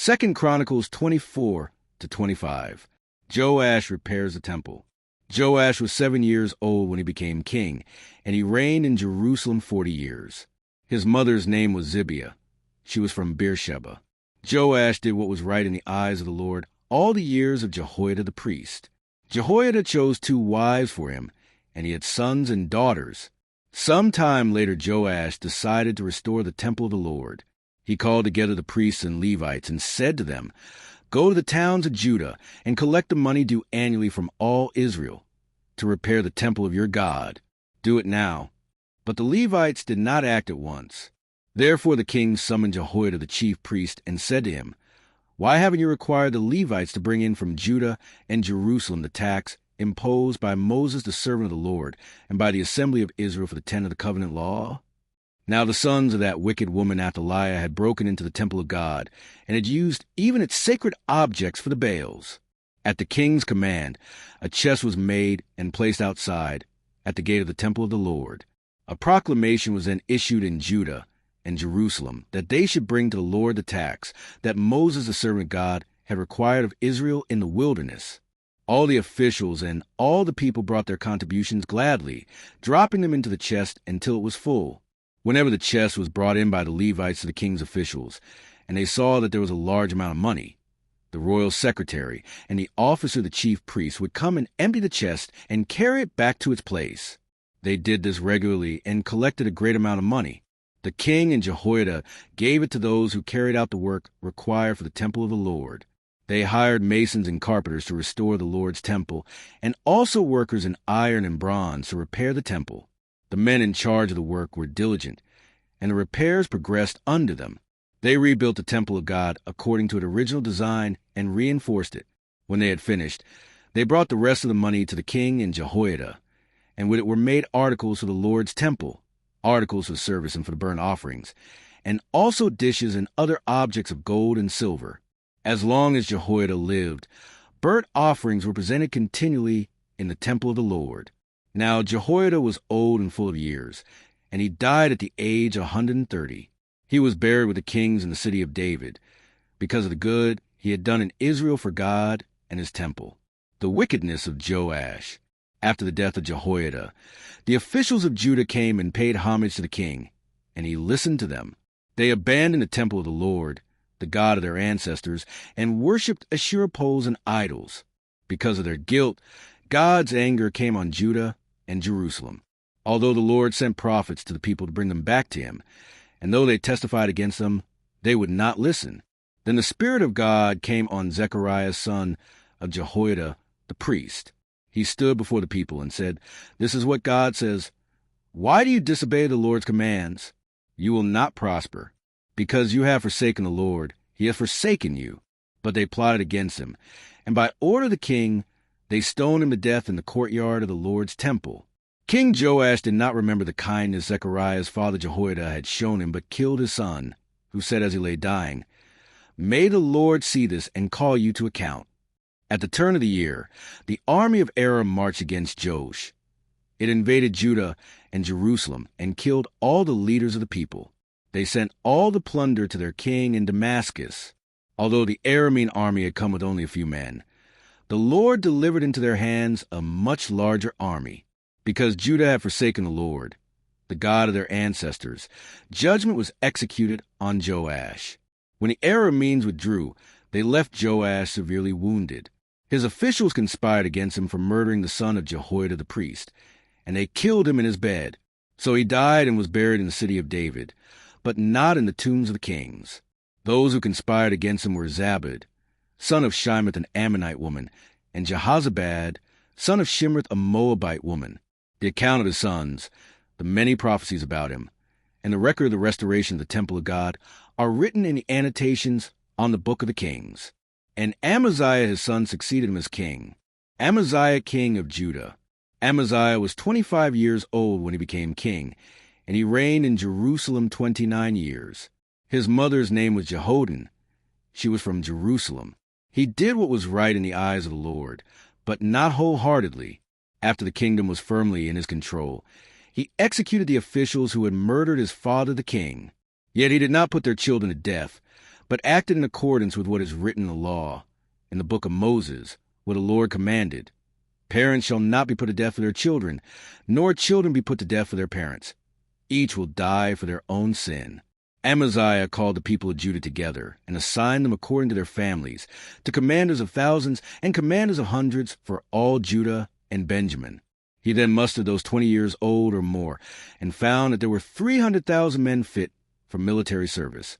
2 Chronicles 24 to 25. Joash repairs the temple. Joash was 7 years old when he became king, and he reigned in Jerusalem 40 years. His mother's name was Zibiah. She was from Beersheba. Joash did what was right in the eyes of the Lord all the years of Jehoiada the priest. Jehoiada chose 2 wives for him, and he had sons and daughters. Some time later Joash decided to restore the temple of the Lord. He called together the priests and Levites and said to them, "Go to the towns of Judah and collect the money due annually from all Israel to repair the temple of your God. Do it now." But the Levites did not act at once. Therefore the king summoned Jehoiada the chief priest and said to him, "Why haven't you required the Levites to bring in from Judah and Jerusalem the tax imposed by Moses the servant of the Lord and by the assembly of Israel for the tent of the covenant law?" Now the sons of that wicked woman Athaliah had broken into the temple of God and had used even its sacred objects for the Baals. At the king's command, a chest was made and placed outside at the gate of the temple of the Lord. A proclamation was then issued in Judah and Jerusalem that they should bring to the Lord the tax that Moses the servant of God had required of Israel in the wilderness. All the officials and all the people brought their contributions gladly, dropping them into the chest until it was full. Whenever the chest was brought in by the Levites to the king's officials, and they saw that there was a large amount of money, the royal secretary and the officer of the chief priest would come and empty the chest and carry it back to its place. They did this regularly and collected a great amount of money. The king and Jehoiada gave it to those who carried out the work required for the temple of the Lord. They hired masons and carpenters to restore the Lord's temple, and also workers in iron and bronze to repair the temple. The men in charge of the work were diligent, and the repairs progressed under them. They rebuilt the temple of God according to its original design and reinforced it. When they had finished, they brought the rest of the money to the king and Jehoiada, and with it were made articles for the Lord's temple, articles for service and for the burnt offerings, and also dishes and other objects of gold and silver. As long as Jehoiada lived, burnt offerings were presented continually in the temple of the Lord. Now Jehoiada was old and full of years, and he died at the age of 130. He was buried with the kings in the city of David, because of the good he had done in Israel for God and his temple. The wickedness of Joash. After the death of Jehoiada, the officials of Judah came and paid homage to the king, and he listened to them. They abandoned the temple of the Lord, the God of their ancestors, and worshipped Asherah poles and idols. Because of their guilt, God's anger came on Judah and Jerusalem. Although the Lord sent prophets to the people to bring them back to him, and though they testified against them, they would not listen. Then the Spirit of God came on Zechariah, son of Jehoiada, the priest. He stood before the people and said, "This is what God says. Why do you disobey the Lord's commands? You will not prosper. Because you have forsaken the Lord, he has forsaken you." But they plotted against him, and by order of the king, they stoned him to death in the courtyard of the Lord's temple. King Joash did not remember the kindness Zechariah's father Jehoiada had shown him, but killed his son, who said as he lay dying, "May the Lord see this and call you to account." At the turn of the year, the army of Aram marched against Joash. It invaded Judah and Jerusalem and killed all the leaders of the people. They sent all the plunder to their king in Damascus. Although the Aramean army had come with only a few men, the Lord delivered into their hands a much larger army. Because Judah had forsaken the Lord, the God of their ancestors, judgment was executed on Joash. When the Arameans withdrew, they left Joash severely wounded. His officials conspired against him for murdering the son of Jehoiada the priest, and they killed him in his bed. So he died and was buried in the city of David, but not in the tombs of the kings. Those who conspired against him were Zabad, son of Shimeth, an Ammonite woman, and Jehozabad, son of Shimrith, a Moabite woman. The account of his sons, the many prophecies about him, and the record of the restoration of the temple of God are written in the annotations on the book of the kings. And Amaziah his son succeeded him as king. Amaziah king of Judah. Amaziah was 25 years old when he became king, and he reigned in Jerusalem 29 years. His mother's name was Jehoiada. She was from Jerusalem. He did what was right in the eyes of the Lord, but not wholeheartedly. After the kingdom was firmly in his control, he executed the officials who had murdered his father the king. Yet he did not put their children to death, but acted in accordance with what is written in the law, in the book of Moses, what the Lord commanded. Parents shall not be put to death for their children, nor children be put to death for their parents. Each will die for their own sin. Amaziah called the people of Judah together and assigned them according to their families, to commanders of thousands and commanders of hundreds for all Judah and Benjamin. He then mustered those 20 years old or more and found that there were 300,000 men fit for military service,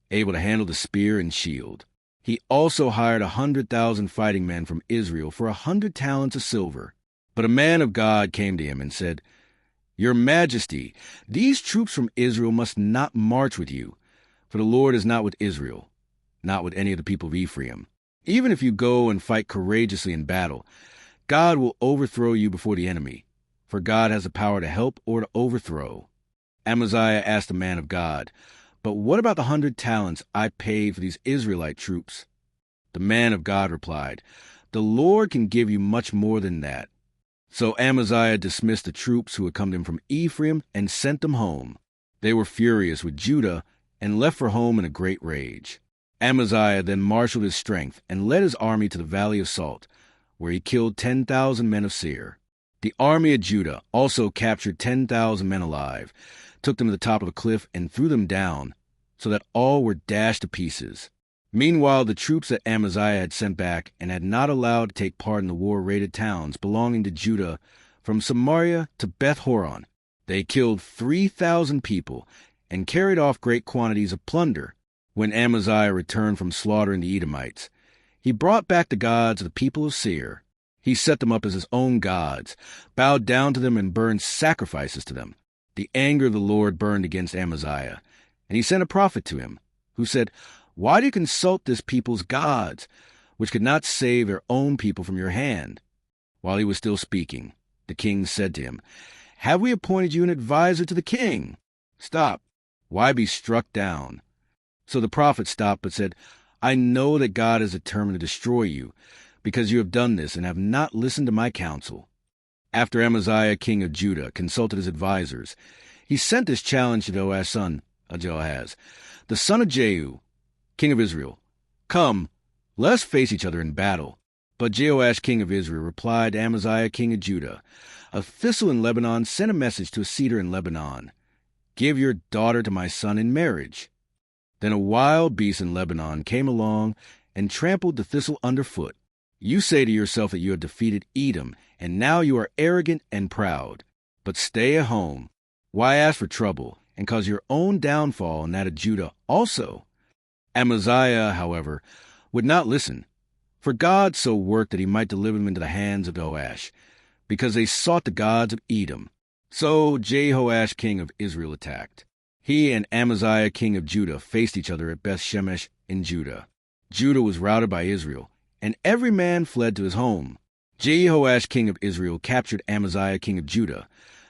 able to handle the spear and shield. He also hired 100,000 fighting men from Israel for 100 talents of silver. But a man of God came to him and said, "Your Majesty, these troops from Israel must not march with you, for the Lord is not with Israel, not with any of the people of Ephraim. Even if you go and fight courageously in battle, God will overthrow you before the enemy, for God has the power to help or to overthrow." Amaziah asked the man of God, "But what about the 100 talents I paid for these Israelite troops?" The man of God replied, "The Lord can give you much more than that." So Amaziah dismissed the troops who had come to him from Ephraim and sent them home. They were furious with Judah and left for home in a great rage. Amaziah then marshaled his strength and led his army to the Valley of Salt, where he killed 10,000 men of Seir. The army of Judah also captured 10,000 men alive, took them to the top of a cliff and threw them down, so that all were dashed to pieces. Meanwhile, the troops that Amaziah had sent back and had not allowed to take part in the war raided towns belonging to Judah from Samaria to Beth-horon. They killed 3,000 people and carried off great quantities of plunder. When Amaziah returned from slaughtering the Edomites, he brought back the gods of the people of Seir. He set them up as his own gods, bowed down to them and burned sacrifices to them. The anger of the Lord burned against Amaziah, and he sent a prophet to him, who said, "Why do you consult this people's gods, which could not save their own people from your hand?" While he was still speaking, the king said to him, "Have we appointed you an adviser to the king? Stop. Why be struck down?" So the prophet stopped but said, "I know that God is determined to destroy you, because you have done this and have not listened to my counsel." After Amaziah, king of Judah, consulted his advisers, he sent this challenge to Joash, son of Jehoahaz, the son of Jehu, king of Israel, "Come, let us face each other in battle." But Joash, king of Israel, replied to Amaziah, king of Judah, "A thistle in Lebanon sent a message to a cedar in Lebanon, 'Give your daughter to my son in marriage.' Then a wild beast in Lebanon came along and trampled the thistle underfoot. You say to yourself that you have defeated Edom, and now you are arrogant and proud. But stay at home. Why ask for trouble and cause your own downfall and that of Judah also?" Amaziah, however, would not listen, for God so worked that he might deliver them into the hands of Joash, because they sought the gods of Edom. So Jehoash, king of Israel, attacked. He and Amaziah, king of Judah, faced each other at Beth-shemesh in Judah. Judah was routed by Israel, and every man fled to his home. Jehoash, king of Israel, captured Amaziah, king of Judah,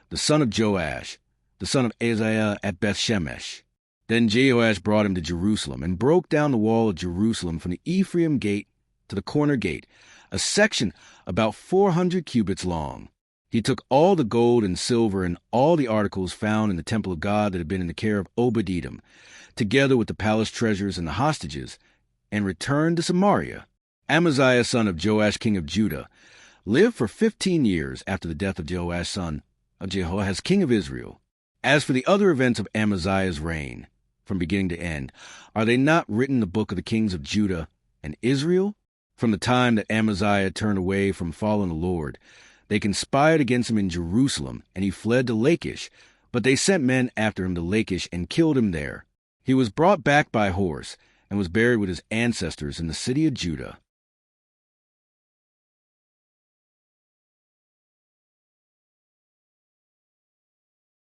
the son of Joash, the son of Amaziah, at Beth-shemesh. Then Jehoash brought him to Jerusalem and broke down the wall of Jerusalem from the Ephraim gate to the corner gate, a section about 400 cubits long. He took all the gold and silver and all the articles found in the temple of God that had been in the care of Obed-Edom, together with the palace treasures and the hostages, and returned to Samaria. Amaziah, son of Joash, king of Judah, lived for 15 years after the death of Joash, son of Jehoahaz, king of Israel. As for the other events of Amaziah's reign, from beginning to end, are they not written in the book of the kings of Judah and Israel? From the time that Amaziah turned away from following the Lord, they conspired against him in Jerusalem, and he fled to Lachish. But they sent men after him to Lachish and killed him there. He was brought back by horse and was buried with his ancestors in the city of Judah.